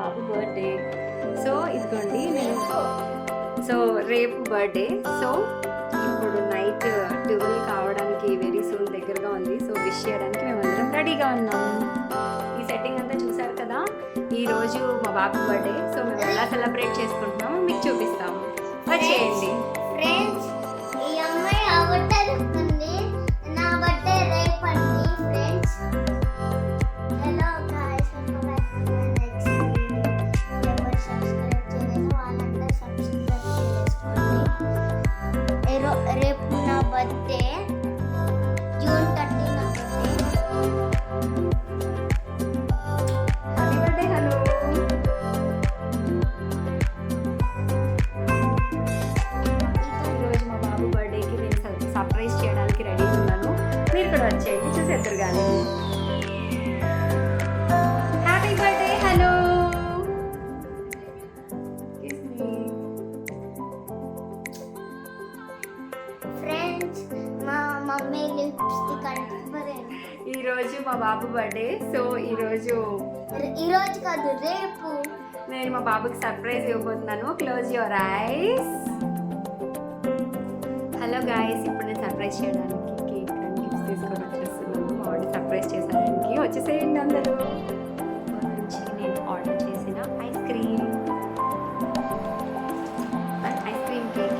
బాబు birthday. So ఇదిగోండి so రేపు birthday. So ఇప్పుడు నైట్ 12 కావడానికి వెరీ సూన్ దగ్గరగా ఉంది. సో విష్ చేయడానికి మేమందరం రెడీగా ఉన్నాం. ఈ సెట్టింగ్ అంతా చూసారు కదా. ఈరోజు మా బాబు బర్త్డే. సో మేము ఎలా సెలబ్రేట్ చేసుకుంటున్నామో మీకు చూపిస్తాము. వచ్చేయండి ఫ్రెండ్స్. ఈ అమ్మాయి అవతరిస్తుంది. నా బర్త్డే రేపు అండి ఫ్రెండ్స్. హలో గాయ్స్, నెక్స్ట్ ఎవరు సబ్స్క్రైబ్ చేయలేదు వాళ్ళందరూ సబ్స్క్రైబ్ చేసుకోండి. రేపు నా బర్త్డే జూన్ 30 నా బర్త్డే. Happy birthday. హలో ఈరోజు మా బాబు బర్త్డేకి నేను సర్ప్రైజ్ చేయడానికి రెడీ ఉన్నాను. మీరు కూడా వచ్చేయండి, చూసేద్దరు కానీ. Happy birthday. హలో ఫ్రెండ్స్, మా మమ్మీ లిప్స్టిక్ అంటే ఈరోజు మా బాబు బర్త్డే. సో ఈరోజు కాదు రేపు నేను మా బాబుకి సర్ప్రైజ్ ఇవ్వబోతున్నాను. Close your eyes. Hello guys, ఇప్పుడు నేను సర్ప్రైజ్ చేయడానికి కేక్ అండ్ గిఫ్ట్స్ తీసుకొని వచ్చేస్తున్నాను. ఆర్డర్ సర్ప్రైజ్ చేసేదానికి వచ్చేసేయండి అందరూ. నుంచి నేను ఆర్డర్ చేసిన ఐస్ క్రీమ్ కేక్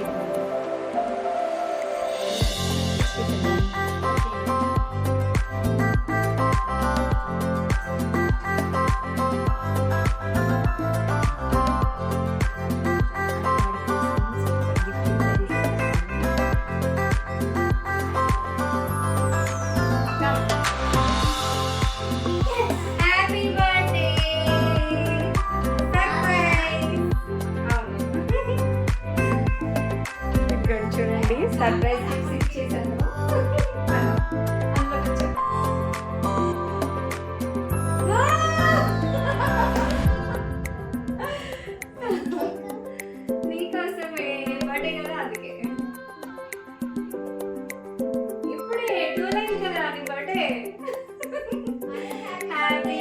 చూడండి, సర్ప్రైజ్ గిఫ్ట్స్ ఇచ్చేసాను. నీకోసమే బర్త్డే కదా, అందుకే ఇప్పుడే 2 కదా నీ బర్త్డే. హ్యాపీ